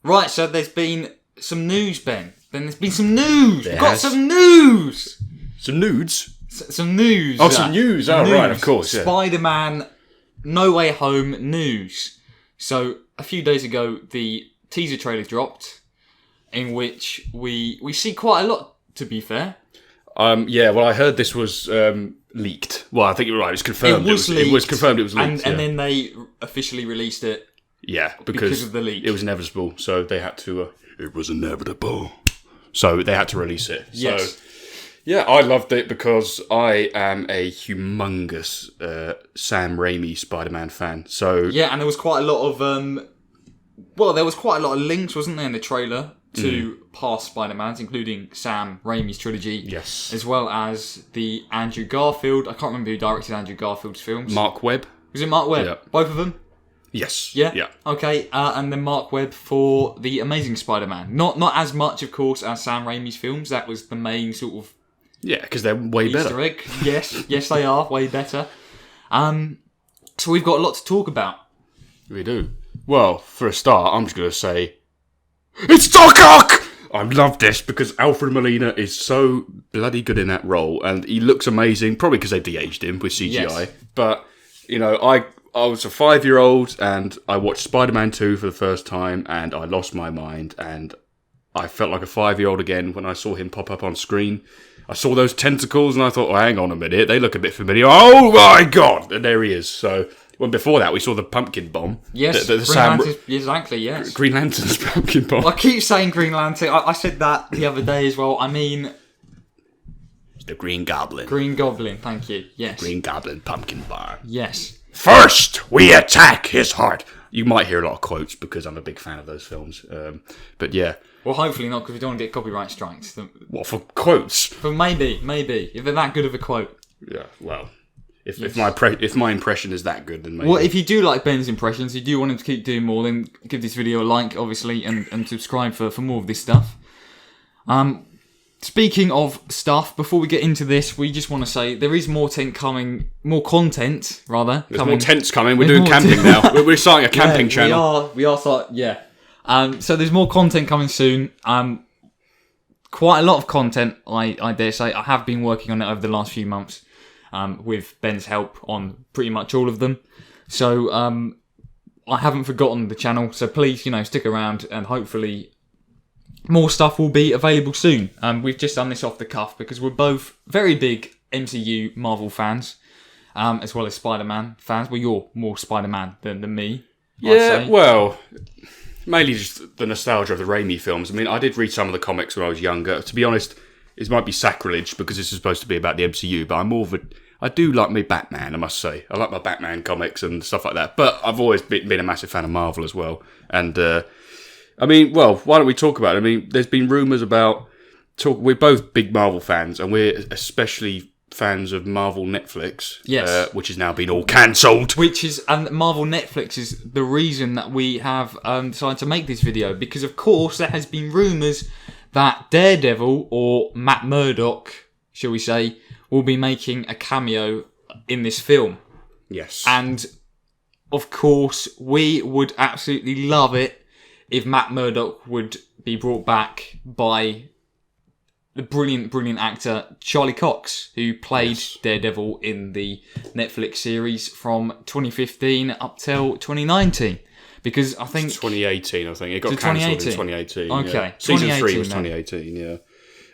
Right, so there's been some news, Ben. There's been some news. We've got has. some news. Some nudes? Some news. Oh, some news. Oh, right, of course. Yeah. Spider-Man No Way Home news. So, a few days ago, the teaser trailer dropped, in which we see quite a lot, to be fair. Yeah, well, I heard this was leaked. Well, I think you're right. It's confirmed. It was leaked. It was confirmed it was leaked. And then they officially released it. Yeah, because of the leak. It was inevitable, so they had to... it was inevitable. So they had to release it. Yes. So, yeah, I loved it because I am a humongous Sam Raimi Spider-Man fan. So yeah, and there was quite a lot of... there was quite a lot of links, wasn't there, in the trailer to past Spider-Mans, including Sam Raimi's trilogy. Yes. As well as the Andrew Garfield... I can't remember who directed Andrew Garfield's films. Mark Webb. Was it Mark Webb? Yeah. Both of them? Yes. Yeah? Yeah. Okay, and then Mark Webb for The Amazing Spider-Man. Not as much, of course, as Sam Raimi's films. That was the main sort of Yeah, because they're way Easter better. egg. Yes, they are. Way better. So we've got a lot to talk about. We do. Well, for a start, I'm just going to say... It's Doc Ock! I love this because Alfred Molina is so bloody good in that role, and he looks amazing, probably because they de-aged him with CGI. Yes. But, I was a 5-year-old, and I watched Spider-Man 2 for the first time, and I lost my mind, and I felt like a 5-year-old again when I saw him pop up on screen. I saw those tentacles, and I thought, hang on a minute, they look a bit familiar. Oh my god! And there he is. So, when before that, we saw the pumpkin bomb. Yes, the Green Sam... Lantern, exactly, yes. Green Lantern's pumpkin bomb. I keep saying Green Lantern. I said that the other day as well. I mean... The Green Goblin. Green Goblin, thank you. Yes. Green Goblin pumpkin bar. Yes. First, we attack his heart. You might hear a lot of quotes because I'm a big fan of those films. But yeah. Well, hopefully not, because we don't want to get copyright strikes. What, for quotes? But maybe, if they're that good of a quote. Yeah, well, if my impression is that good, then maybe. Well, if you do like Ben's impressions, you do want him to keep doing more, then give this video a like, obviously, and subscribe for more of this stuff. Speaking of stuff, before we get into this, we just want to say there is more content coming. There's more tents coming. We're doing camping now. We're starting a camping channel. We are starting, yeah. So there's more content coming soon. Quite a lot of content, I dare say. I have been working on it over the last few months with Ben's help on pretty much all of them. So I haven't forgotten the channel. So please, stick around, and hopefully more stuff will be available soon. We've just done this off the cuff because we're both very big MCU Marvel fans, as well as Spider-Man fans. Well, you're more Spider-Man than me. Yeah, well, mainly just the nostalgia of the Raimi films. I mean, I did read some of the comics when I was younger. To be honest, it might be sacrilege because this is supposed to be about the MCU, but I do like my Batman, I must say. I like my Batman comics and stuff like that. But I've always been a massive fan of Marvel as well. And, why don't we talk about it? I mean, there's been rumours about... We're both big Marvel fans, and we're especially fans of Marvel Netflix. Yes. Which has now been all cancelled. And Marvel Netflix is the reason that we have decided to make this video. Because, of course, there has been rumours that Daredevil, or Matt Murdock, shall we say, will be making a cameo in this film. Yes. And, of course, we would absolutely love it if Matt Murdock would be brought back by the brilliant actor Charlie Cox, who played Daredevil in the Netflix series from 2015 up till 2019. Because I think... It's 2018, I think. It got cancelled in 2018. Okay. Yeah. Season 3 was then. 2018, yeah.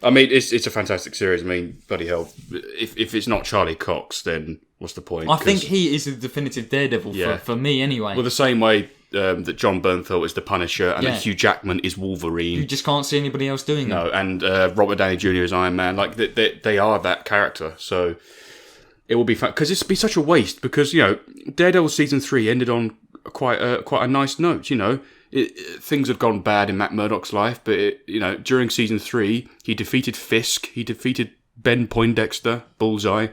I mean, it's a fantastic series. I mean, bloody hell. If it's not Charlie Cox, then what's the point? I think he is the definitive Daredevil for me anyway. Well, the same way that John Bernthal is the Punisher and that Hugh Jackman is Wolverine. You just can't see anybody else doing it. No, and Robert Downey Jr. is Iron Man. Like, they are that character. So it will be fun. Because it'd be such a waste. Because, Daredevil Season 3 ended on quite a nice note, things had gone bad in Matt Murdock's life, but during Season 3, he defeated Fisk, he defeated Ben Poindexter, Bullseye,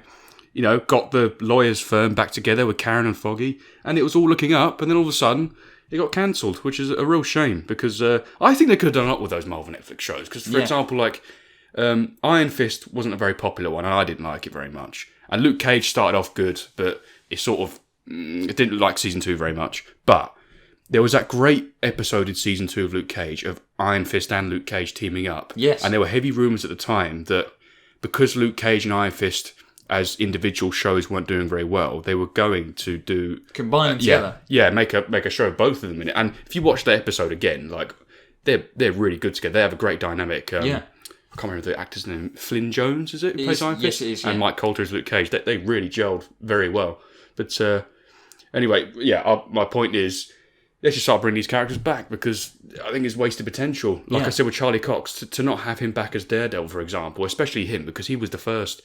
got the lawyers' firm back together with Karen and Foggy, and it was all looking up, and then all of a sudden, it got cancelled, which is a real shame, because I think they could have done a lot with those Marvel Netflix shows, because, for example, like, Iron Fist wasn't a very popular one, and I didn't like it very much, and Luke Cage started off good, but it sort of, it didn't like Season 2 very much, but there was that great episode in season 2 of Luke Cage of Iron Fist and Luke Cage teaming up. Yes. And there were heavy rumours at the time that because Luke Cage and Iron Fist as individual shows weren't doing very well, they were going to combine them together. Yeah, make a show of both of them in it. And if you watch that episode again, like they're really good together. They have a great dynamic. I can't remember the actor's name. Flynn Jones, is it? Who plays Iron Fist? Yes, it is. And Mike Coulter as Luke Cage. They really gelled very well. But anyway, my point is, let's just start bringing these characters back because I think it's wasted potential. Like I said with Charlie Cox, to not have him back as Daredevil, for example, especially him because he was the first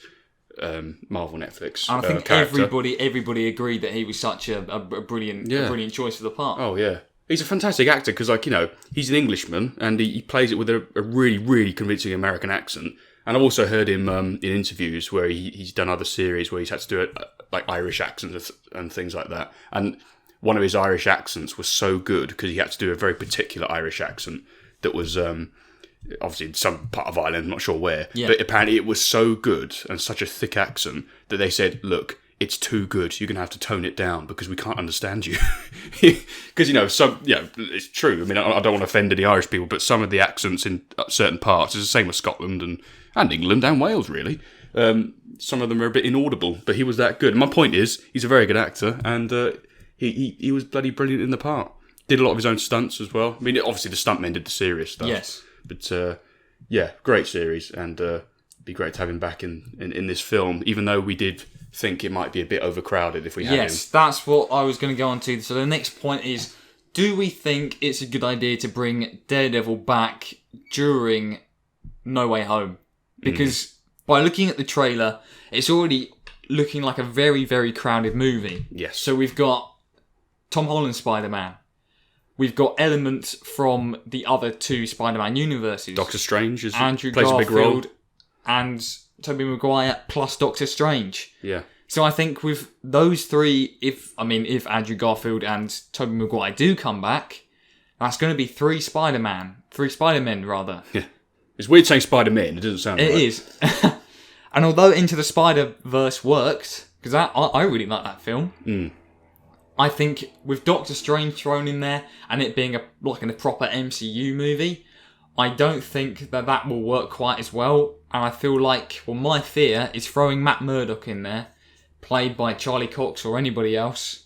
Marvel Netflix and I think character. everybody agreed that he was such a brilliant choice for the part. Oh yeah. He's a fantastic actor because, he's an Englishman and he plays it with a really, really convincing American accent. And I've also heard him in interviews where he's done other series where he's had to do it like Irish accents and things like that. And one of his Irish accents was so good because he had to do a very particular Irish accent that was obviously in some part of Ireland, I'm not sure where. Yeah. But apparently it was so good and such a thick accent that they said, look, it's too good. You're going to have to tone it down because we can't understand you. Because, it's true. I mean, I don't want to offend any Irish people, but some of the accents in certain parts, it's the same with Scotland and England and Wales, really. Some of them are a bit inaudible, but he was that good. And my point is, he's a very good actor, and he was bloody brilliant in the part. Did a lot of his own stunts as well. I mean, obviously the stuntmen did the serious stuff. Yes. But, great series, and it'd be great to have him back in this film, even though we did think it might be a bit overcrowded if we had him. Yes, that's what I was going to go on to. So the next point is, do we think it's a good idea to bring Daredevil back during No Way Home? Because by looking at the trailer, it's already looking like a very, very crowded movie. Yes. So we've got Tom Holland's Spider-Man. We've got elements from the other two Spider-Man universes. Doctor Strange Andrew plays Garfield a big role. And Tobey Maguire plus Doctor Strange. Yeah. So I think with those three, if Andrew Garfield and Tobey Maguire do come back, that's going to be three Spider-Men rather. Yeah. It's weird saying Spider-Man, it doesn't sound right. It is. And although Into the Spider-Verse worked, because I really like that film, I think with Doctor Strange thrown in there and it being a proper MCU movie, I don't think that will work quite as well. And I feel like, my fear is throwing Matt Murdock in there, played by Charlie Cox or anybody else,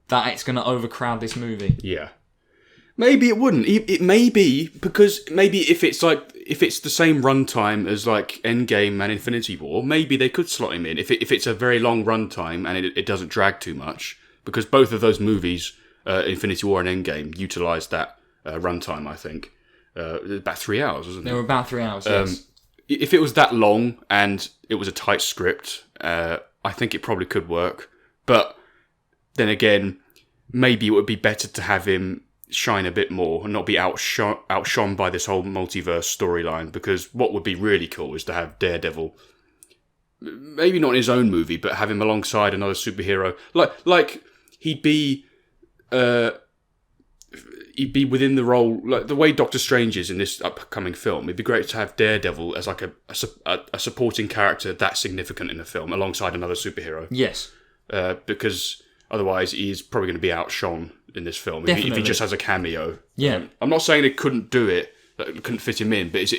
that it's going to overcrowd this movie. Yeah. Maybe it wouldn't. It may be, because maybe if it's the same runtime as like Endgame and Infinity War, maybe they could slot him in. If it's a very long runtime and it doesn't drag too much, because both of those movies, Infinity War and Endgame, utilised that runtime, I think. About 3 hours, wasn't it? They were about 3 hours, yes. If it was that long and it was a tight script, I think it probably could work. But then again, maybe it would be better to have him shine a bit more and not be outshone by this whole multiverse storyline, because what would be really cool is to have Daredevil, maybe not in his own movie, but have him alongside another superhero. Like he'd be within the role, like the way Doctor Strange is in this upcoming film. It'd be great to have Daredevil as like a supporting character that's significant in the film alongside another superhero. Yes. Because otherwise he's probably going to be outshone in this film if he just has a cameo. Yeah. I'm not saying they couldn't do it, couldn't fit him in, but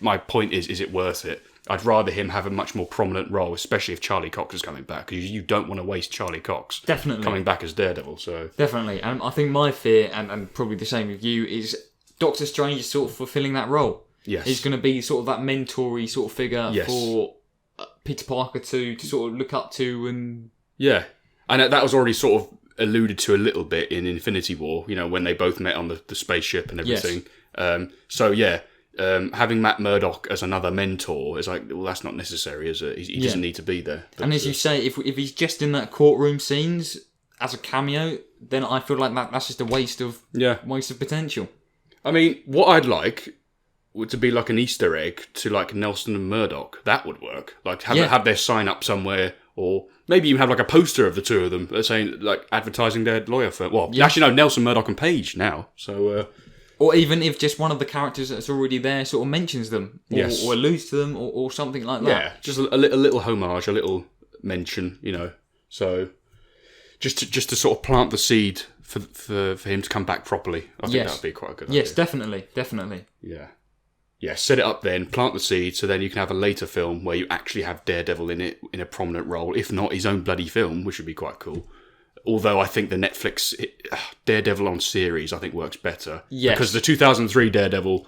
my point is it worth it? I'd rather him have a much more prominent role, especially if Charlie Cox is coming back, because you don't want to waste Charlie Cox coming back as Daredevil. So definitely, and I think my fear, and probably the same with you, is Doctor Strange is sort of fulfilling that role. Yes, he's going to be sort of that mentor-y sort of figure for Peter Parker to sort of look up to, and and that was already sort of alluded to a little bit in Infinity War. You know, when they both met on the spaceship and everything. Yes. Having Matt Murdock as another mentor is like, well, that's not necessary, is it? He doesn't need to be there. But, and as you say, if he's just in that courtroom scenes as a cameo, then I feel like that's just a waste of potential. I mean, what I'd like would to be like an Easter egg to like Nelson and Murdock. That would work. Like have their sign up somewhere, or maybe even have like a poster of the two of them saying like advertising their lawyer firm. Well, actually no, Nelson, Murdock and Page now. So. Or even if just one of the characters that's already there sort of mentions them, or alludes to them, or something like that. Yeah, just a little homage, a little mention, you know. So just to sort of plant the seed for him to come back properly. I think that would be quite a good idea. Yes, definitely. Yeah, set it up then, plant the seed, so then you can have a later film where you actually have Daredevil in it, in a prominent role, if not his own bloody film, which would be quite cool. Although I think the Netflix Daredevil on series, I think, works better. Yes. Because the 2003 Daredevil,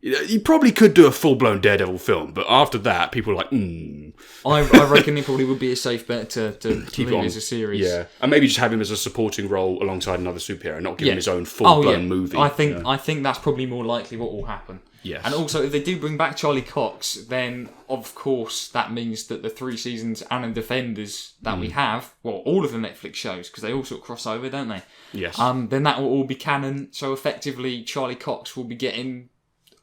you probably could do a full-blown Daredevil film, but after that, people are like, I reckon it probably would be a safe bet to keep it as a series. Yeah, and maybe just have him as a supporting role alongside another superhero, not give him his own full-blown movie. I think that's probably more likely what will happen. Yes. And also, if they do bring back Charlie Cox, then of course that means that the 3 seasons and the Defenders that we have, well, all of the Netflix shows, because they all sort of cross over, don't they? Yes. Then that will all be canon. So effectively, Charlie Cox will be getting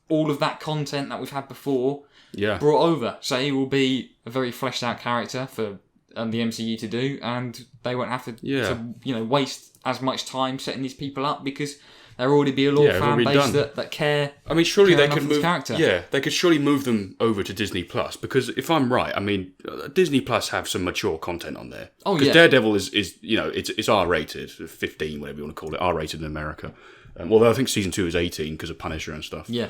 all of that content that we've had before brought over. So he will be a very fleshed out character for the MCU to do, and they won't have to waste as much time setting these people up, because there will already be a loyal fan base that care. I mean, surely they could move. Character. Yeah, they could surely move them over to Disney Plus, because if I'm right, I mean, Disney Plus have some mature content on there. Oh, because Daredevil is it's R-rated, 15, whatever you want to call it, R-rated in America. Although I think season 2 is 18 because of Punisher and stuff. Yeah.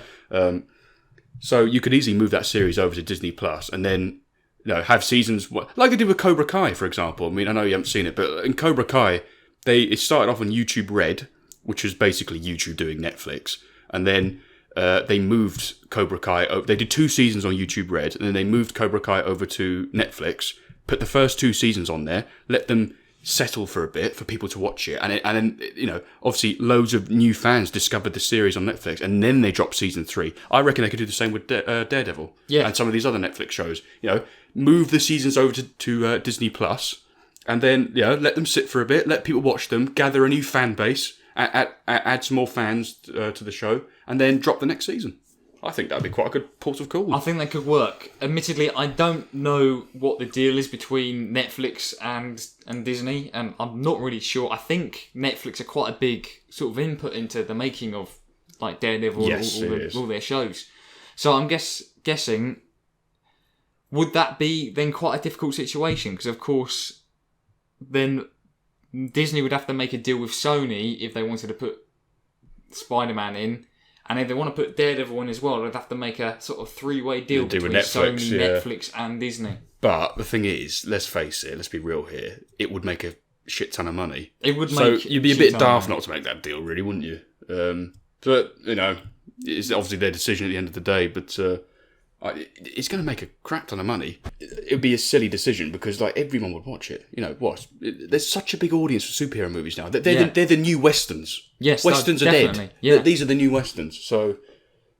So you could easily move that series over to Disney Plus, and then have seasons like they did with Cobra Kai, for example. I mean, I know you haven't seen it, but in Cobra Kai, it started off on YouTube Red, which was basically YouTube doing Netflix, and then they moved Cobra Kai. They did 2 seasons on YouTube Red, and then they moved Cobra Kai over to Netflix. Put the first 2 seasons on there, let them settle for a bit for people to watch it, and then obviously loads of new fans discovered the series on Netflix, and then they dropped season 3. I reckon they could do the same with Daredevil, and some of these other Netflix shows. Move the seasons over to Disney Plus, and then let them sit for a bit, let people watch them, gather a new fan base, add some more fans to the show, and then drop the next season. I think that'd be quite a good port of call. I think that could work. Admittedly, I don't know what the deal is between Netflix and Disney, and I'm not really sure. I think Netflix are quite a big sort of input into the making of like Daredevil and all their shows. So I'm guessing, would that be then quite a difficult situation? Because of course, then Disney would have to make a deal with Sony if they wanted to put Spider-Man in. And if they want to put Daredevil in as well, they'd have to make a sort of 3-way deal between Netflix, Sony, Netflix and Disney. But the thing is, let's face it, let's be real here, it would make a shit ton of money. It would so make you'd be a bit daft not to make that deal, really, wouldn't you? But, it's obviously their decision at the end of the day, but it's going to make a crap ton of money. It would be a silly decision because everyone would watch it. There's such a big audience for superhero movies now. They're the new westerns. Yes, westerns are definitely. dead. Yeah. These are the new westerns. So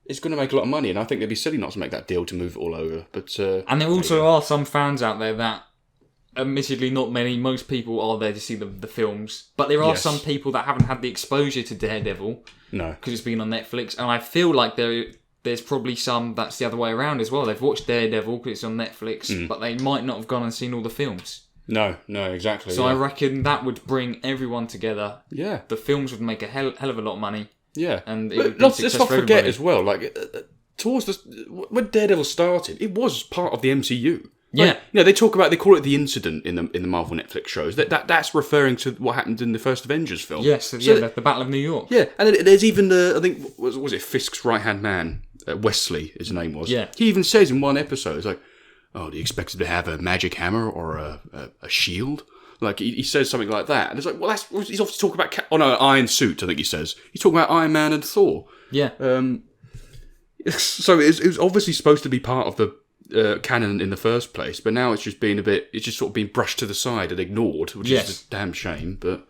it's going to make a lot of money, and I think they'd be silly not to make that deal to move it all over. But and there also are some fans out there that, admittedly, not many. Most people are there to see the films, but there are some people that haven't had the exposure to Daredevil. No, because it's been on Netflix, and I feel like there's probably some that's the other way around as well. They've watched Daredevil because it's on Netflix, but they might not have gone and seen all the films. No, exactly. So I reckon that would bring everyone together. Yeah. The films would make a hell of a lot of money. Yeah. And it would be let's not forget everybody. as well, when Daredevil started, it was part of the MCU. Yeah. They call it the incident in the Marvel Netflix shows. That's referring to what happened in the first Avengers film. Yes, the Battle of New York. Yeah, and there's even I think was it Fisk's right-hand man, Wesley, his name was. Yeah. He even says in one episode, it's like, "Oh, do you expect him to have a magic hammer or a shield?" Like he says something like that, and it's like, well, he's obviously talking about Iron Suit. I think he says he's talking about Iron Man and Thor. Yeah. So it was obviously supposed to be part of the canon in the first place, but now it's just sort of been brushed to the side and ignored, which is a damn shame. But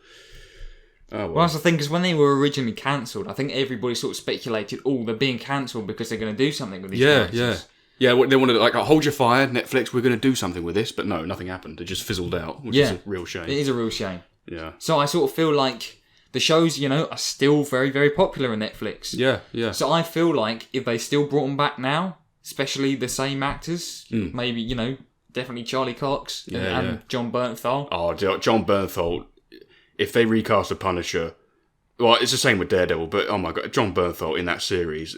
well, that's the thing, because when they were originally cancelled, I think everybody sort of speculated, they're being cancelled because they're going to do something with these characters. Yeah, they wanted to hold your fire, Netflix, we're going to do something with this, but no, nothing happened. It just fizzled out, which is a real shame. It is a real shame. Yeah. So I sort of feel like the shows, are still very, very popular on Netflix. Yeah. So I feel like if they still brought them back now, especially the same actors, maybe, definitely Charlie Cox and John Bernthal. Oh, John Bernthal, if they recast a Punisher, well, it's the same with Daredevil, but oh my god, John Bernthal in that series,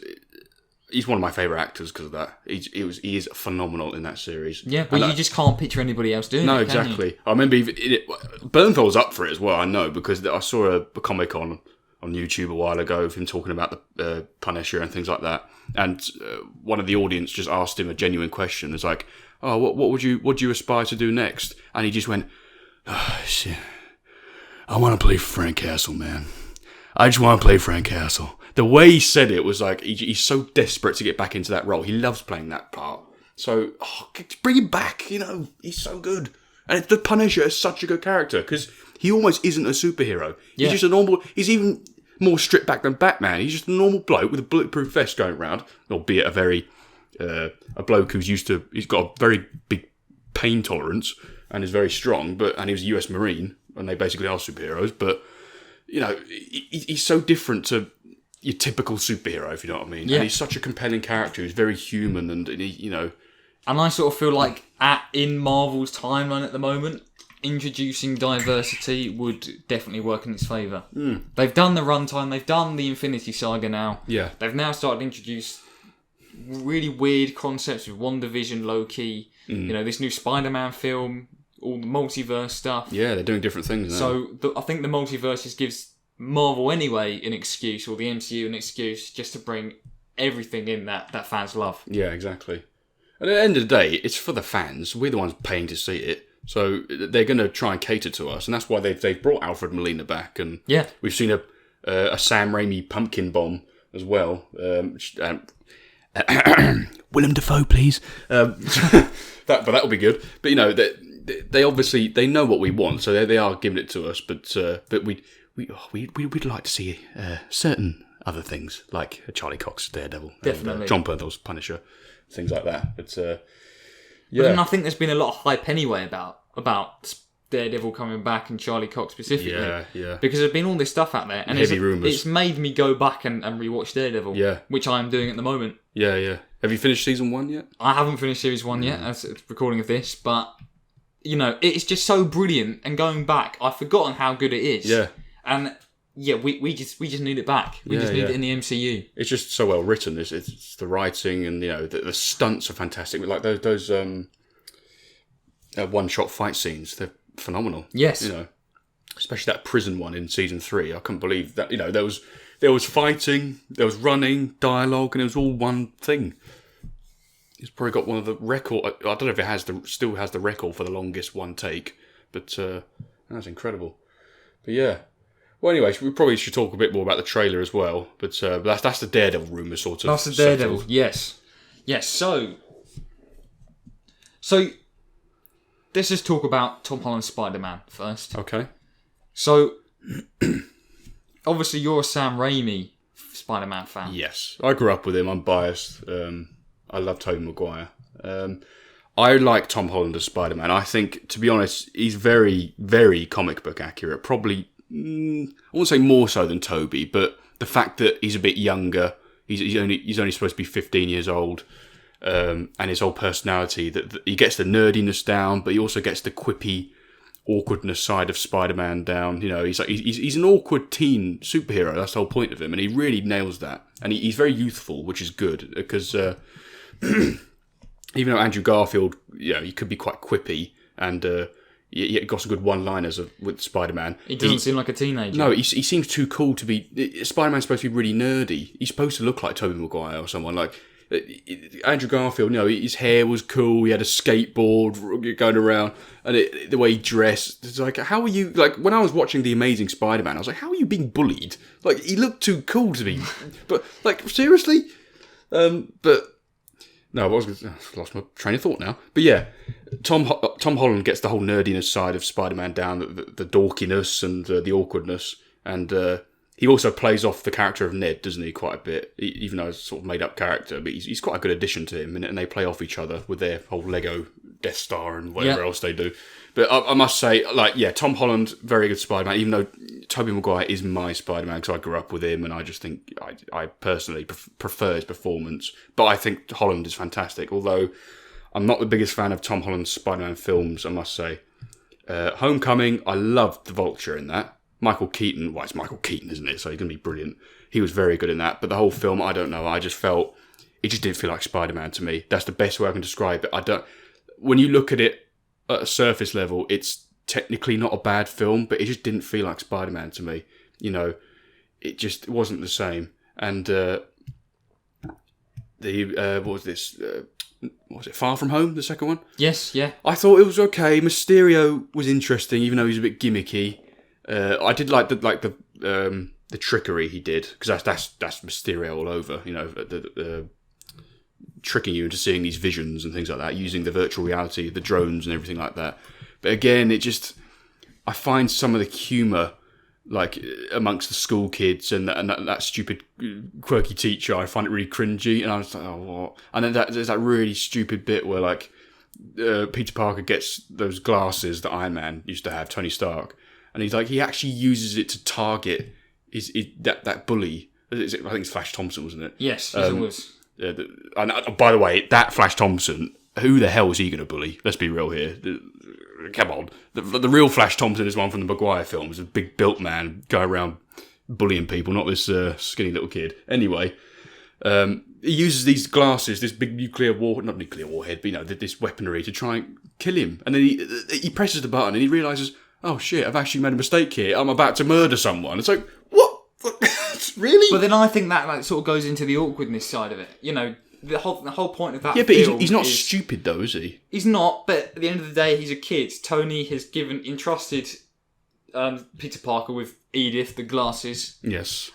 he's one of my favourite actors because of that. He is phenomenal in that series. Yeah, but you just can't picture anybody else doing it. No, can exactly. you? I remember Bernthal was up for it as well. I know because I saw a comic on YouTube a while ago of him talking about the Punisher and things like that. And one of the audience just asked him a genuine question. It's like, "Oh, what would you aspire to do next?" And he just went, "Oh, shit. I want to play Frank Castle, man. I just want to play Frank Castle." The way he said it was like he's so desperate to get back into that role. He loves playing that part. So bring him back. He's so good. And the Punisher is such a good character because he almost isn't a superhero. He's just a normal. He's even more stripped back than Batman. He's just a normal bloke with a bulletproof vest going around, albeit a bloke he's got a very big pain tolerance and is very strong. And he was a US Marine, and they basically are superheroes. But he's so different to your typical superhero, if you know what I mean. Yeah. And he's such a compelling character. He's very human, and And I sort of feel like in Marvel's timeline at the moment, introducing diversity would definitely work in its favour. They've done the runtime, they've done the Infinity Saga now. Yeah. They've now started to introduce really weird concepts with WandaVision, Loki, this new Spider-Man film, all the multiverse stuff. Yeah, they're doing different things now. So I think the multiverse just gives Marvel anyway an excuse, or the MCU an excuse, just to bring everything in that fans love. Yeah, exactly. And at the end of the day, it's for the fans. We're the ones paying to see it. So they're going to try and cater to us. And that's why they've brought Alfred Molina back. And we've seen a Sam Raimi pumpkin bomb as well. Willem Dafoe, please. But that'll be good. But, they obviously, they know what we want. So they are giving it to us. But we'd like to see certain other things, like Charlie Cox's Daredevil. Definitely. And, John Bernthal's Punisher. Things like that. But then I think there's been a lot of hype anyway about Daredevil coming back and Charlie Cox specifically. Yeah. Because there's been all this stuff out there, and heavy rumours. It's made me go back and rewatch Daredevil. Yeah. Which I'm doing at the moment. Yeah. Have you finished season 1 yet? I haven't finished series 1 yet, as it's recording of this, but it's just so brilliant. And going back, I've forgotten how good it is. Yeah. And we just need it back. We just need it in the MCU. It's just so well written. It's the writing and the stunts are fantastic. Like those one-shot fight scenes, they're phenomenal. Yes. Especially that prison one in season 3. I couldn't believe that. There was fighting, there was running, dialogue, and it was all one thing. He's probably got one of the record. I don't know if it still has the record for the longest one take, but that's incredible. But yeah. Well, anyway, we probably should talk a bit more about the trailer as well. But that's the Daredevil rumour, sort of. That's the Daredevil, yes. So let's just talk about Tom Holland's Spider-Man first. Okay. So, obviously you're a Sam Raimi Spider-Man fan. Yes. I grew up with him. I'm biased. I love Tobey Maguire. I like Tom Holland as Spider-Man. I think, to be honest, he's very, very comic book accurate. Probably... I won't say more so than Toby, but the fact that he's a bit younger, he's only supposed to be 15 years old, and his whole personality, that he gets the nerdiness down, but he also gets the quippy awkwardness side of Spider-Man down. He's an awkward teen superhero. That's the whole point of him, and he really nails that. And he's very youthful, which is good because even though Andrew Garfield, he could be quite quippy and. He got some good one-liners with Spider-Man. He doesn't seem like a teenager. No, he seems too cool to be... Spider-Man's supposed to be really nerdy. He's supposed to look like Tobey Maguire or someone. Like Andrew Garfield, his hair was cool. He had a skateboard going around. And the way he dressed. It's like, how are you... Like, when I was watching The Amazing Spider-Man, I was like, how are you being bullied? Like, he looked too cool to be... But, like, seriously? But... No, I've lost my train of thought now. But yeah, Tom Holland gets the whole nerdiness side of Spider-Man down, the dorkiness and the awkwardness. And he also plays off the character of Ned, doesn't he, quite a bit? Even though it's a sort of made-up character. But he's quite a good addition to him, and they play off each other with their whole Lego Death Star and whatever else they do. But I must say, Tom Holland, very good Spider-Man, even though Tobey Maguire is my Spider-Man because I grew up with him and I just think I personally prefer his performance. But I think Holland is fantastic, although I'm not the biggest fan of Tom Holland's Spider-Man films, I must say. Homecoming, I loved the Vulture in that. Michael Keaton, it's Michael Keaton, isn't it? So he's going to be brilliant. He was very good in that. But the whole film, I don't know, I just felt it just didn't feel like Spider-Man to me. That's the best way I can describe it. When you look at it at a surface level, it's technically not a bad film, but it just didn't feel like Spider-Man to me. You know, it wasn't the same. And what was this? What was it? Far From Home, the second one? Yes, yeah. I thought it was okay. Mysterio was interesting, even though he's a bit gimmicky. I did like the trickery he did, because that's Mysterio all over. You know, the tricking you into seeing these visions and things like that, using the virtual reality, the drones and everything like that. But again, I find some of the humour, like amongst the school kids and that stupid quirky teacher, I find it really cringy. And I was like, oh, what? And then there's that really stupid bit where like Peter Parker gets those glasses that Iron Man used to have, Tony Stark, and he actually uses it to target that bully. I think it's Flash Thompson, wasn't it? Yes, it was. And by the way, that Flash Thompson, who the hell is he going to bully? Let's be real here. Come on. The real Flash Thompson is one from the Maguire films. A big built man going around bullying people, not this skinny little kid. Anyway, he uses these glasses, this big not nuclear warhead, but this weaponry to try and kill him. And then he presses the button and he realises, oh shit, I've actually made a mistake here. I'm about to murder someone. It's like, what? Really? But then I think that sort of goes into the awkwardness side of it. You know, the whole point of that. Yeah, but film he's not stupid though, is he? He's not. But at the end of the day, he's a kid. Tony has entrusted Peter Parker with Edith, the glasses. Yes.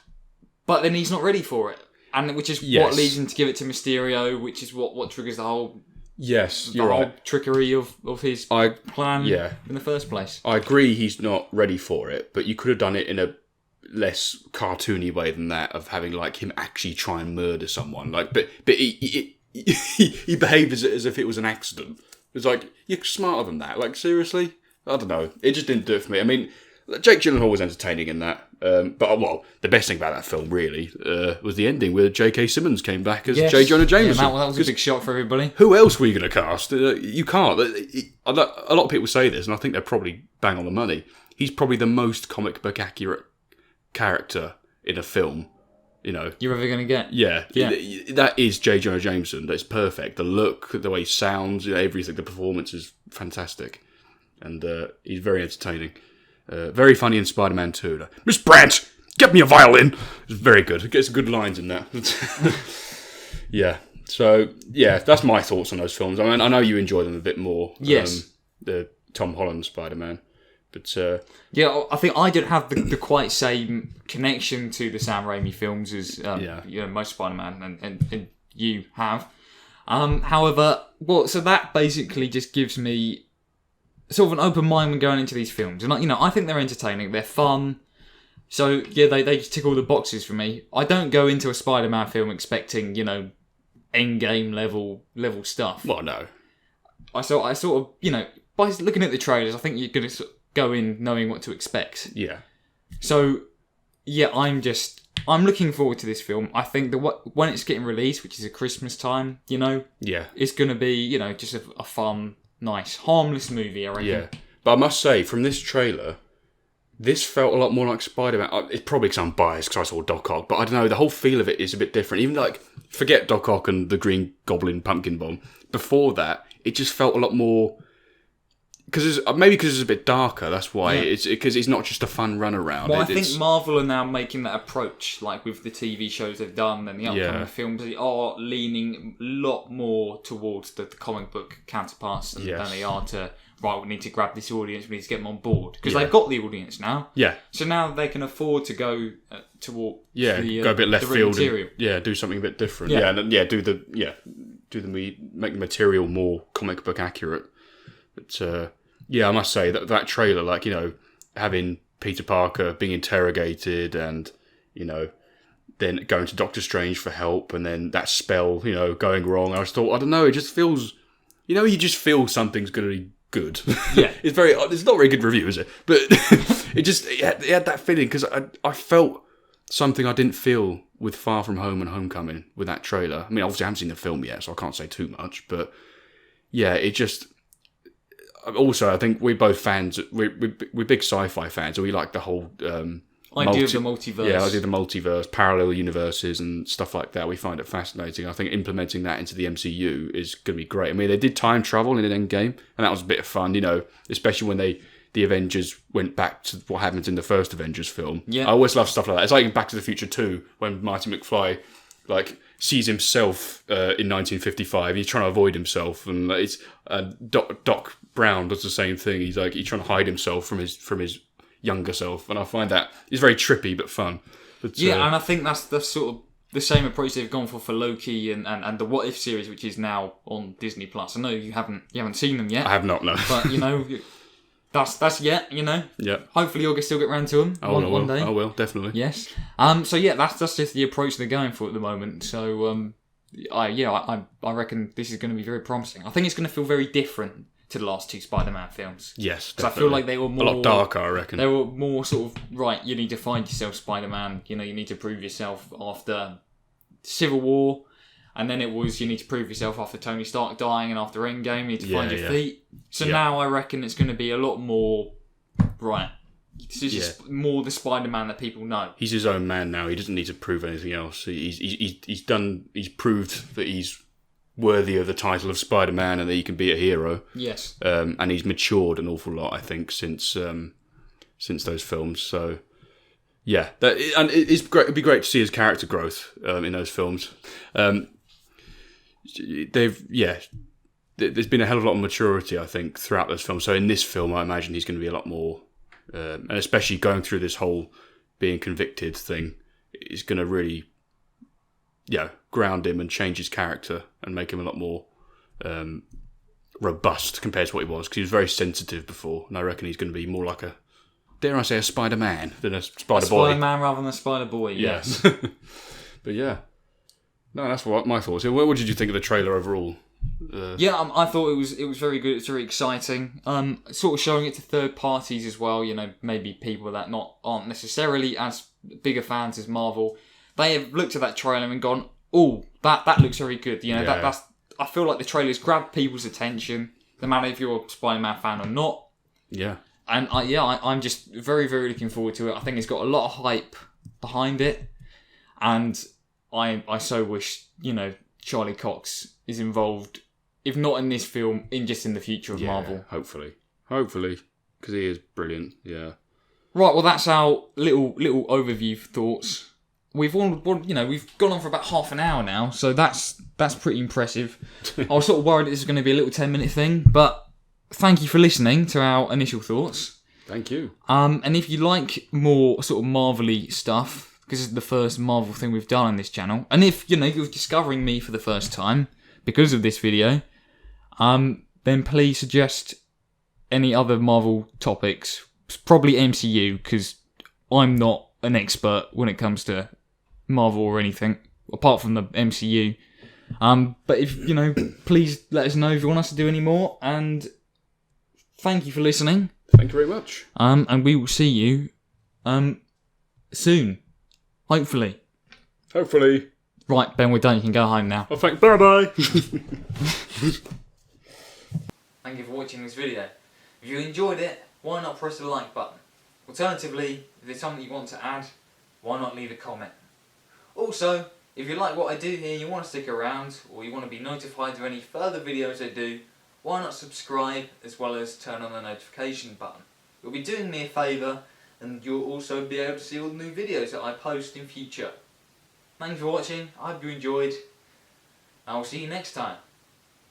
But then he's not ready for it, and which is Yes. what leads him to give it to Mysterio, which is what triggers the whole. Yes, you're right. Whole trickery of his plan in the first place. I agree he's not ready for it, but you could have done it in a less cartoony way than that, of having like him actually try and murder someone. Like, but he behaved as if it was an accident. It's like, you're smarter than that. Like, seriously? I don't know. It just didn't do it for me. I mean, Jake Gyllenhaal was entertaining in that. But the best thing about that film really was the ending, where J.K. Simmons came back as J. Jonah Jameson. Yeah, that was a big shock for everybody. Who else were you going to cast? You can't. A lot of people say this, and I think they're probably bang on the money. He's probably the most comic book accurate character in a film, you know, you're ever going to get. Yeah. That is J. Jonah Jameson. That's perfect. The look, the way he sounds, everything. The performance is fantastic, and he's very entertaining. Very funny in Spider-Man 2. Like, Miss Branch, get me a violin. It's very good. It gets good lines in that. Yeah. So that's my thoughts on those films. I mean, I know you enjoy them a bit more. Yes. The Tom Holland Spider-Man. But I think I don't have the quite same connection to the Sam Raimi films as most Spider-Man and you have. However, so that basically just gives me sort of an open mind when going into these films, and I think they're entertaining, they're fun. So they just tick all the boxes for me. I don't go into a Spider-Man film expecting Endgame level stuff. Well, no. I sort of by looking at the trailers, I think you're going to go in knowing what to expect. Yeah. So, I'm looking forward to this film. I think that when it's getting released, which is at Christmas time, it's going to be, just a fun, nice, harmless movie, I reckon. Yeah. But I must say, from this trailer, this felt a lot more like Spider-Man. It's probably because I'm biased because I saw Doc Ock, but I don't know, the whole feel of it is a bit different. Even forget Doc Ock and the Green Goblin pumpkin bomb. Before that, it just felt a lot more... Maybe because it's a bit darker, that's why. Yeah. It's because it's not just a fun run around. Well, I think Marvel are now making that approach, like with the TV shows they've done and the upcoming films. They are leaning a lot more towards the comic book counterparts than they are to, we need to grab this audience, we need to get them on board. Because they've got the audience now. Yeah. So now they can afford to go toward go a bit left field. Material. And, do something a bit different. Make the material more comic book accurate. But... I must say that trailer, having Peter Parker being interrogated and, then going to Doctor Strange for help and then that spell, going wrong. I just thought, I don't know, it just feels, you just feel something's going to be good. Yeah. It's not a very good review, is it? But it had that feeling because I felt something I didn't feel with Far From Home and Homecoming with that trailer. I mean, obviously I haven't seen the film yet, so I can't say too much, but it just... Also, I think we're both fans. We're big sci-fi fans, and we like the whole idea of the multiverse. Yeah, idea of the multiverse, parallel universes and stuff like that. We find it fascinating. I think implementing that into the MCU is going to be great. I mean, they did time travel in an Endgame, and that was a bit of fun, you know, especially when the Avengers went back to what happened in the first Avengers film. Yeah. I always love stuff like that. It's like in Back to the Future 2, when Marty McFly sees himself in 1955. He's trying to avoid himself, and it's Doc Brown does the same thing. He's trying to hide himself from his younger self, and I find that it's very trippy but fun. But, and I think that's the sort of the same approach they've gone for Loki and the What If series, which is now on Disney Plus. I know you haven't seen them yet. I have not, no. But you know, that's yet, you know. Yeah. Hopefully you'll still get round to them one day. I will, definitely. Yes. So yeah, that's just the approach they're going for at the moment. So I reckon this is going to be very promising. I think it's going to feel very different to the last two Spider-Man films. Yes, because I feel like they were more... a lot darker, I reckon. They were more sort of, right, you need to find yourself, Spider-Man. You know, you need to prove yourself after Civil War. And then it was, you need to prove yourself after Tony Stark dying and after Endgame. You need to find your feet. So now I reckon it's going to be a lot more... Right. This is just more the Spider-Man that people know. He's his own man now. He doesn't need to prove anything else. He's proved that he's worthy of the title of Spider-Man and that he can be a hero. Yes. And he's matured an awful lot, I think, since those films. So, yeah. It's great. It'd be great to see his character growth in those films. There's been a hell of a lot of maturity, I think, throughout those films. So in this film, I imagine he's going to be a lot more... and especially going through this whole being convicted thing is going to really, ground him and change his character and make him a lot more robust compared to what he was. Because he was very sensitive before, and I reckon he's going to be more like a, dare I say, a Spider-Man than a Spider-Boy. Spider-Man rather than a Spider-Boy, yes. But yeah. No, that's what my thoughts. What did you think of the trailer overall? I thought it was very good. It's very exciting. Sort of showing it to third parties as well. You know, maybe people that aren't necessarily as bigger fans as Marvel. They have looked at that trailer and gone, "Oh, that looks very good." You know, that's. I feel like the trailers grab people's attention, no matter if you're a Spider-Man fan or not. Yeah. And I'm just very, very looking forward to it. I think it's got a lot of hype behind it, and I so wish Charlie Cox is involved, if not in this film, in the future of Marvel. Hopefully, because he is brilliant. Yeah. Right. Well, that's our little overview thoughts. We've we've gone on for about half an hour now, so that's pretty impressive. I was sort of worried this was going to be a little 10-minute thing, but thank you for listening to our initial thoughts. Thank you. And if you like more sort of Marvel-y stuff, because it's the first Marvel thing we've done on this channel, and if you're discovering me for the first time because of this video, then please suggest any other Marvel topics. Probably MCU, because I'm not an expert when it comes to Marvel or anything apart from the MCU. But if please let us know if you want us to do any more. And thank you for listening. Thank you very much. And we will see you soon. Hopefully. Right, Ben, we're done. You can go home now. Well, bye-bye. Thank you for watching this video. If you enjoyed it, why not press the like button? Alternatively, if there's something you want to add, why not leave a comment? Also, if you like what I do here and you want to stick around, or you want to be notified of any further videos I do, why not subscribe as well as turn on the notification button? You'll be doing me a favour, and you'll also be able to see all the new videos that I post in future. Thanks for watching, I hope you enjoyed, and I will see you next time.